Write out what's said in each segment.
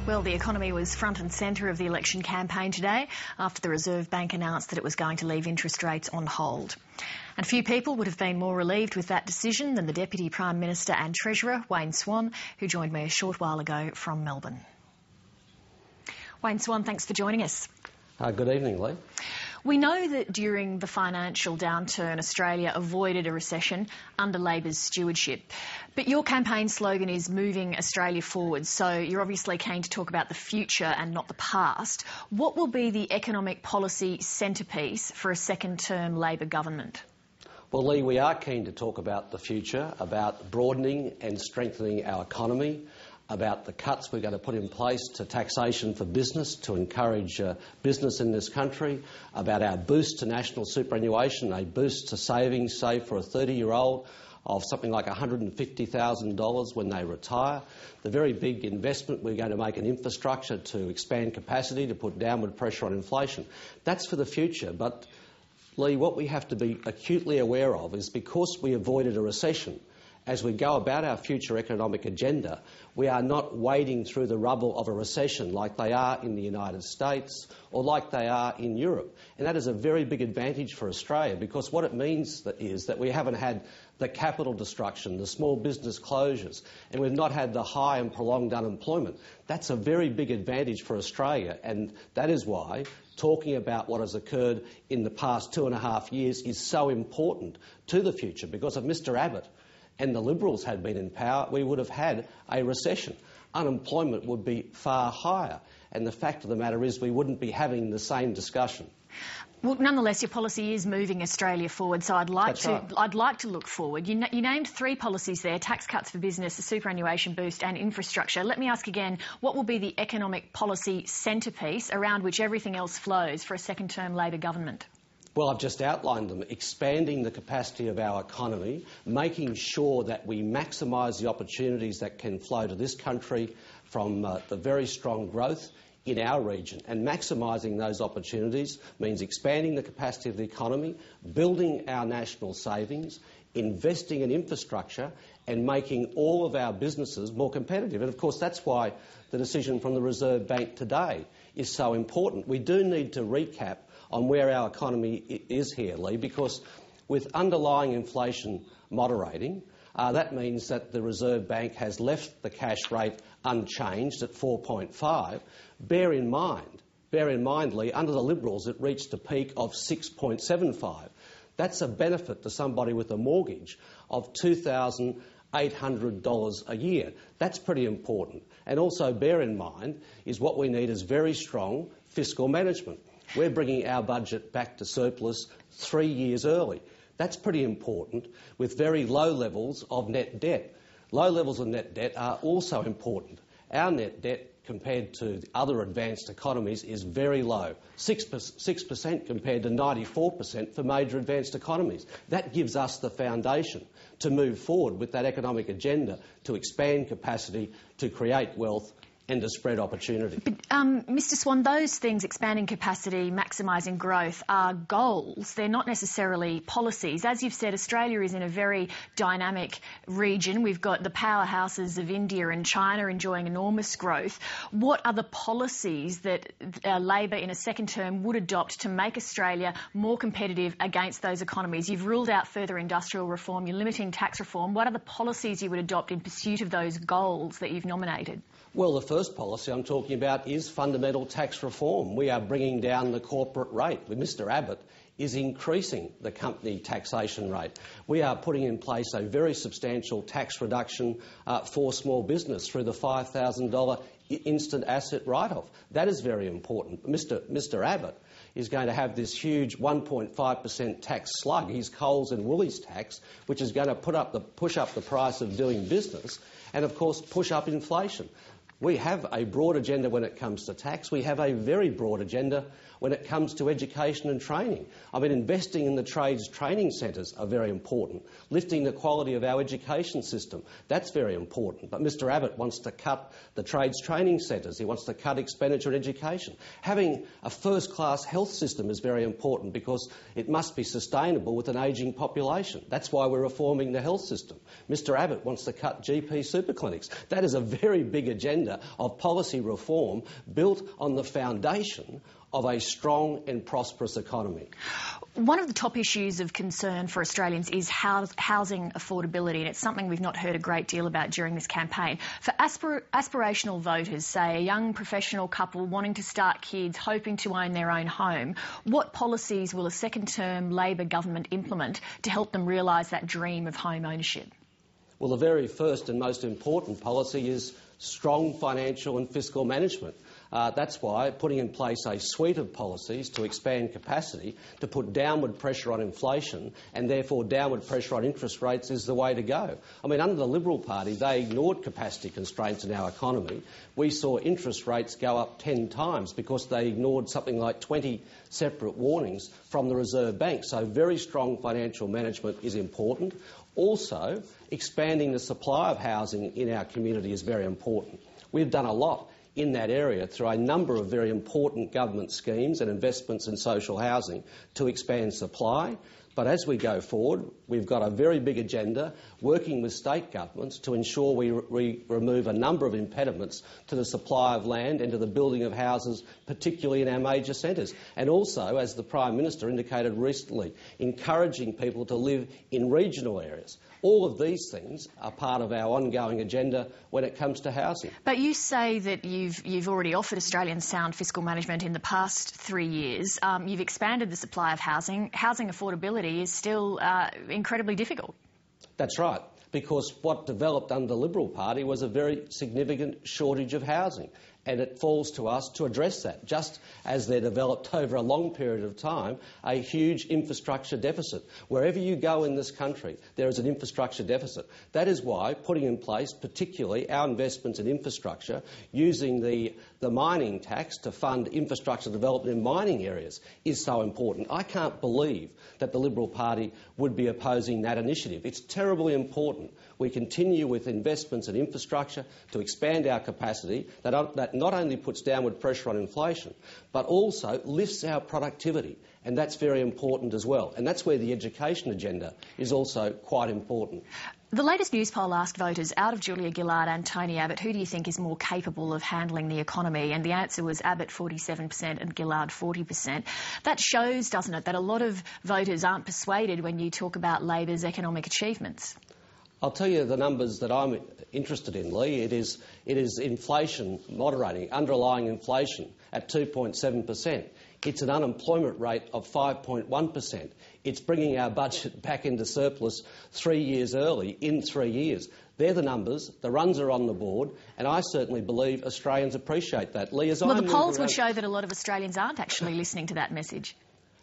Well, the economy was front and centre of the election campaign today after the Reserve Bank announced that it was going to leave interest rates on hold. And few people would have been more relieved with that decision than the Deputy Prime Minister and Treasurer, Wayne Swan, who joined me a short while ago from Melbourne. Wayne Swan, thanks for joining us. Good evening, Lee. We know that during the financial downturn, Australia avoided a recession under Labor's stewardship. But your campaign slogan is moving Australia forward, so you're obviously keen to talk about the future and not the past. What will be the economic policy centrepiece for a second-term Labor government? Well, Lee, we are keen to talk about the future, about broadening and strengthening our economy, about the cuts we're going to put in place to taxation for business to encourage business in this country, about our boost to national superannuation, a boost to savings, say, for a 30-year-old of something like $150,000 when they retire, the very big investment we're going to make in infrastructure to expand capacity, to put downward pressure on inflation. That's for the future. But, Lee, what we have to be acutely aware of is because we avoided a recession, as we go about our future economic agenda, we are not wading through the rubble of a recession like they are in the United States or like they are in Europe. And that is a very big advantage for Australia, because what it means is that we haven't had the capital destruction, the small business closures, and we've not had the high and prolonged unemployment. That's a very big advantage for Australia, and that is why talking about what has occurred in the past 2.5 years is so important to the future. Because if Mr Abbott and the Liberals had been in power, we would have had a recession. Unemployment would be far higher. And the fact of the matter is we wouldn't be having the same discussion. Well, nonetheless, your policy is moving Australia forward, so I'd like to look forward. You named 3 policies there: tax cuts for business, the superannuation boost and infrastructure. Let me ask again, what will be the economic policy centrepiece around which everything else flows for a second-term Labor government? Well, I've just outlined them: expanding the capacity of our economy, making sure that we maximise the opportunities that can flow to this country from the very strong growth in our region. And maximising those opportunities means expanding the capacity of the economy, building our national savings, investing in infrastructure and making all of our businesses more competitive. And of course that's why the decision from the Reserve Bank today is so important. We do need to recap on where our economy is here, Lee, because with underlying inflation moderating, that means that the Reserve Bank has left the cash rate unchanged at 4.5. Bear in mind, Lee, under the Liberals it reached a peak of 6.75. That's a benefit to somebody with a mortgage of $2,800 a year. That's pretty important. And also bear in mind is what we need is very strong fiscal management. We're bringing our budget back to surplus 3 years early. That's pretty important, with very low levels of net debt. Low levels of net debt are also important. Our net debt compared to other advanced economies is very low, 6% compared to 94% for major advanced economies. That gives us the foundation to move forward with that economic agenda, to expand capacity, to create wealth and to spread opportunity. But, Mr Swan, those things, expanding capacity, maximising growth, are goals. They're not necessarily policies. As you've said, Australia is in a very dynamic region. We've got the powerhouses of India and China enjoying enormous growth. What are the policies that Labor in a second term would adopt to make Australia more competitive against those economies? You've ruled out further industrial reform. You're limiting tax reform. What are the policies you would adopt in pursuit of those goals that you've nominated? Well, the first policy I'm talking about is fundamental tax reform. We are bringing down the corporate rate. Mr Abbott is increasing the company taxation rate. We are putting in place a very substantial tax reduction for small business through the $5,000 instant asset write-off. That is very important. Mr Abbott is going to have this huge 1.5% tax slug, his Coles and Woolies tax, which is going to push up the price of doing business and, of course, push up inflation. We have a broad agenda when it comes to tax. We have a very broad agenda when it comes to education and training. I mean, investing in the trades training centres are very important. Lifting the quality of our education system, that's very important. But Mr Abbott wants to cut the trades training centres. He wants to cut expenditure in education. Having a first-class health system is very important because it must be sustainable with an ageing population. That's why we're reforming the health system. Mr Abbott wants to cut GP super clinics. That is a very big agenda agenda of policy reform built on the foundation of a strong and prosperous economy. One of the top issues of concern for Australians is housing affordability, and it's something we've not heard a great deal about during this campaign. For aspirational voters, say a young professional couple wanting to start kids, hoping to own their own home, what policies will a second-term Labor government implement to help them realise that dream of home ownership? Well, the very first and most important policy is strong financial and fiscal management. That's why putting in place a suite of policies to expand capacity, to put downward pressure on inflation and therefore downward pressure on interest rates is the way to go. I mean, under the Liberal Party, they ignored capacity constraints in our economy. We saw interest rates go up 10 times because they ignored something like 20 separate warnings from the Reserve Bank. So very strong financial management is important. Also, expanding the supply of housing in our community is very important. We've done a lot in that area through a number of very important government schemes and investments in social housing to expand supply. But as we go forward, we've got a very big agenda working with state governments to ensure we remove a number of impediments to the supply of land and to the building of houses, particularly in our major centres. And also, as the Prime Minister indicated recently, encouraging people to live in regional areas. All of these things are part of our ongoing agenda when it comes to housing. But you say that you've already offered Australians sound fiscal management in the past 3 years. You've expanded the supply of housing. Housing affordability is still incredibly difficult. That's right, because what developed under the Liberal Party was a very significant shortage of housing. And it falls to us to address that, just as there developed over a long period of time a huge infrastructure deficit. Wherever you go in this country, there is an infrastructure deficit. That is why putting in place, particularly our investments in infrastructure, using the mining tax to fund infrastructure development in mining areas is so important. I can't believe that the Liberal Party would be opposing that initiative. It's terribly important. We continue with investments in infrastructure to expand our capacity that not only puts downward pressure on inflation, but also lifts our productivity. And that's very important as well. And that's where the education agenda is also quite important. The latest news poll asked voters, out of Julia Gillard and Tony Abbott, who do you think is more capable of handling the economy? And the answer was Abbott 47% and Gillard 40%. That shows, doesn't it, that a lot of voters aren't persuaded when you talk about Labor's economic achievements. I'll tell you the numbers that I'm interested in, Lee. It is inflation moderating, underlying inflation at 2.7%. It's an unemployment rate of 5.1%. It's bringing our budget back into surplus 3 years early, in 3 years. They're the numbers, the runs are on the board, and I certainly believe Australians appreciate that. Lee, well, the polls would show that a lot of Australians aren't actually listening to that message.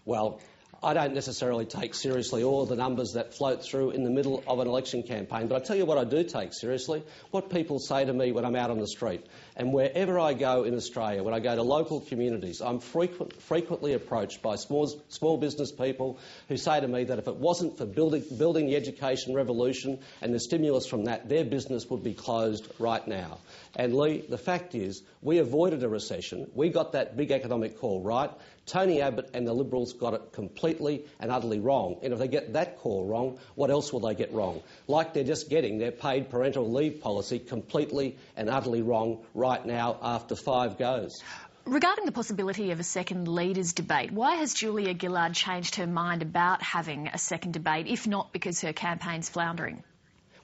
Well, I don't necessarily take seriously all of the numbers that float through in the middle of an election campaign, but I tell you what I do take seriously, what people say to me when I'm out on the street. And wherever I go in Australia, when I go to local communities, I'm frequently approached by small business people who say to me that if it wasn't for building the education revolution and the stimulus from that, their business would be closed right now. And Lee, the fact is, we avoided a recession. We got that big economic call right. Tony Abbott and the Liberals got it completely and utterly wrong. And if they get that call wrong, what else will they get wrong? Like they're just getting their paid parental leave policy completely and utterly wrong right now after 5 goes. Regarding the possibility of a second leaders' debate, why has Julia Gillard changed her mind about having a second debate, if not because her campaign's floundering?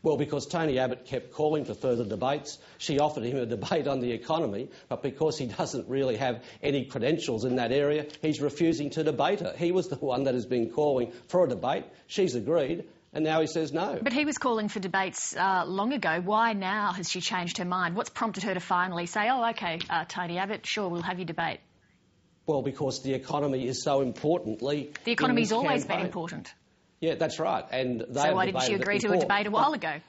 Well, because Tony Abbott kept calling for further debates. She offered him a debate on the economy, but because he doesn't really have any credentials in that area, he's refusing to debate her. He was the one that has been calling for a debate. She's agreed, and now he says no. But he was calling for debates long ago. Why now has she changed her mind? What's prompted her to finally say, oh, OK, Tony Abbott, sure, we'll have your debate? Well, because the economy is so important, Lee. The economy's always been important. Yeah, that's right. And so why didn't she agree to a debate a while ago?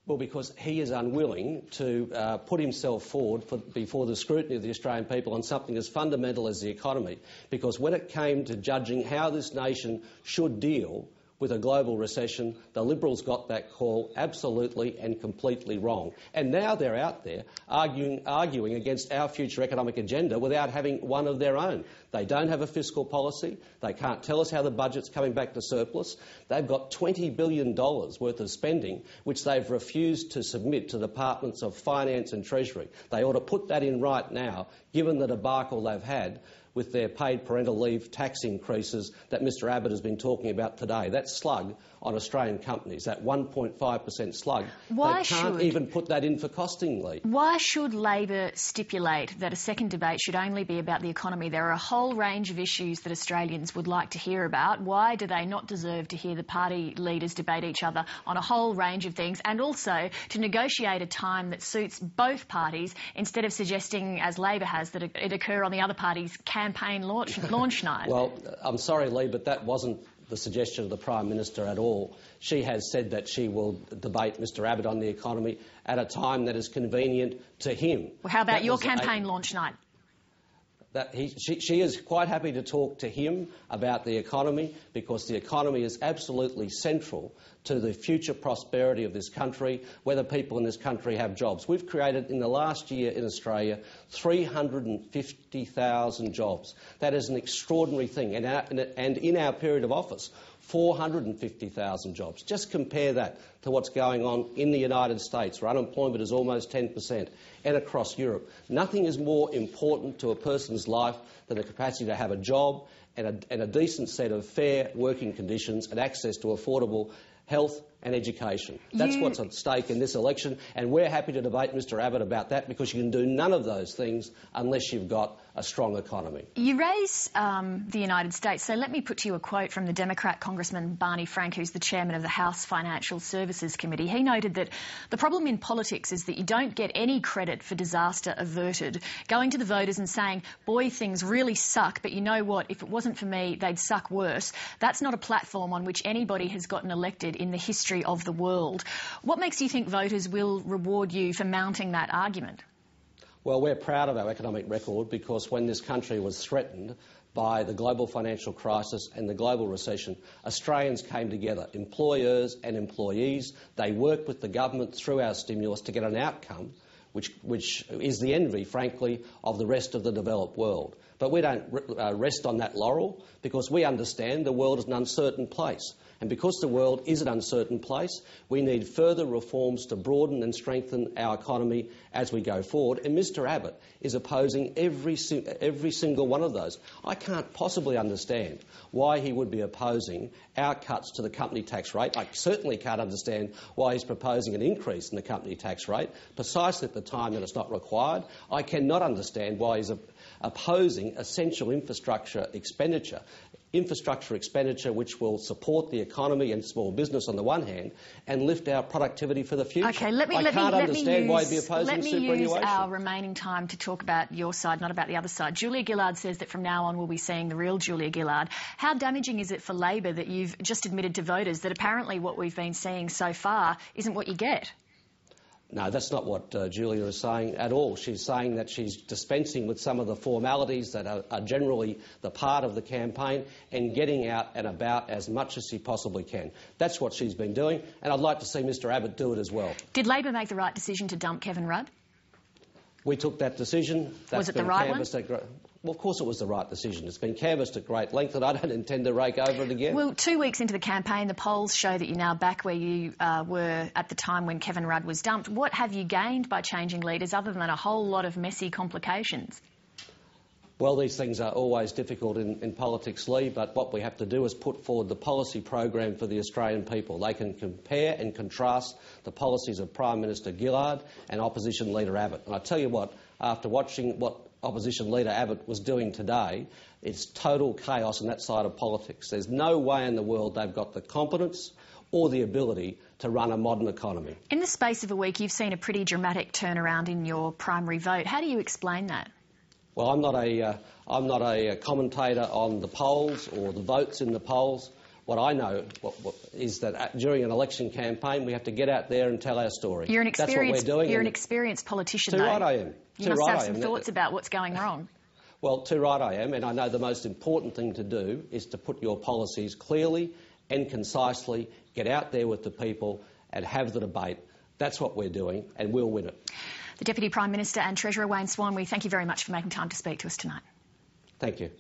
Well, because he is unwilling to put himself forward before the scrutiny of the Australian people on something as fundamental as the economy. Because when it came to judging how this nation should deal with a global recession. The Liberals got that call absolutely and completely wrong. And now they're out there arguing against our future economic agenda without having one of their own. They don't have a fiscal policy. They can't tell us how the budget's coming back to surplus. They've got $20 billion worth of spending, which they've refused to submit to the Departments of Finance and Treasury. They ought to put that in right now, given the debacle they've had with their paid parental leave tax increases that Mr Abbott has been talking about today. That slug on Australian companies, that 1.5% slug, they can't even put that in for costingly. Why should Labor stipulate that a second debate should only be about the economy? There are a whole range of issues that Australians would like to hear about. Why do they not deserve to hear the party leaders debate each other on a whole range of things, and also to negotiate a time that suits both parties instead of suggesting, as Labor has, that it occur on the other party's campaign launch night? Well, I'm sorry, Lee, but that wasn't the suggestion of the Prime Minister at all. She has said that she will debate Mr Abbott on the economy at a time that is convenient to him. Well, how about your campaign launch night? She is quite happy to talk to him about the economy, because the economy is absolutely central to the future prosperity of this country, whether people in this country have jobs. We've created in the last year in Australia 350,000 jobs. That is an extraordinary thing. And in our period of office, 450,000 jobs. Just compare that to what's going on in the United States, where unemployment is almost 10%, and across Europe. Nothing is more important to a person's life than the capacity to have a job and a decent set of fair working conditions and access to affordable health and education. That's what's at stake in this election, and we're happy to debate Mr Abbott about that, because you can do none of those things unless you've got a strong economy. You raise the United States, so let me put to you a quote from the Democrat Congressman Barney Frank, who's the chairman of the House Financial Services Committee. He noted that the problem in politics is that you don't get any credit for disaster averted. Going to the voters and saying, boy, things really suck, but you know what, if it wasn't for me, they'd suck worse. That's not a platform on which anybody has gotten elected in the history of the world. What makes you think voters will reward you for mounting that argument? Well, we're proud of our economic record, because when this country was threatened by the global financial crisis and the global recession, Australians came together, employers and employees. They worked with the government through our stimulus to get an outcome which is the envy, frankly, of the rest of the developed world. But we don't rest on that laurel, because we understand the world is an uncertain place. And because the world is an uncertain place, we need further reforms to broaden and strengthen our economy as we go forward. And Mr Abbott is opposing every single one of those. I can't possibly understand why he would be opposing our cuts to the company tax rate. I certainly can't understand why he's proposing an increase in the company tax rate, precisely at the time that it's not required. I cannot understand why he's opposing essential infrastructure expenditure which will support the economy and small business on the one hand and lift our productivity for the future. Okay, I can't understand why he'd be opposing superannuation. Let me use our remaining time to talk about your side, not about the other side. Julia Gillard says that from now on we'll be seeing the real Julia Gillard. How damaging is it for Labor that you've just admitted to voters that apparently what we've been seeing so far isn't what you get? No, that's not what Julia is saying at all. She's saying that she's dispensing with some of the formalities that are generally the part of the campaign and getting out and about as much as she possibly can. That's what she's been doing, and I'd like to see Mr Abbott do it as well. Did Labor make the right decision to dump Kevin Rudd? We took that decision. Was it the right one? Well, of course it was the right decision. It's been canvassed at great length, and I don't intend to rake over it again. Well, 2 weeks into the campaign, the polls show that you're now back where you were at the time when Kevin Rudd was dumped. What have you gained by changing leaders other than a whole lot of messy complications? Well, these things are always difficult in politics, Lee, but what we have to do is put forward the policy program for the Australian people. They can compare and contrast the policies of Prime Minister Gillard and Opposition Leader Abbott. And I tell you what, after watching what Opposition Leader Abbott was doing today, it's total chaos on that side of politics. There's no way in the world they've got the competence or the ability to run a modern economy. In the space of a week, you've seen a pretty dramatic turnaround in your primary vote. How do you explain that? Well, I'm not a commentator on the polls or the votes in the polls. What I know is that during an election campaign, we have to get out there and tell our story. That's what we're doing. You're an experienced politician, though. Too right I am. You must have some thoughts about what's going wrong. Well, too right I am, and I know the most important thing to do is to put your policies clearly and concisely, get out there with the people and have the debate. That's what we're doing, and we'll win it. The Deputy Prime Minister and Treasurer Wayne Swan, we thank you very much for making time to speak to us tonight. Thank you.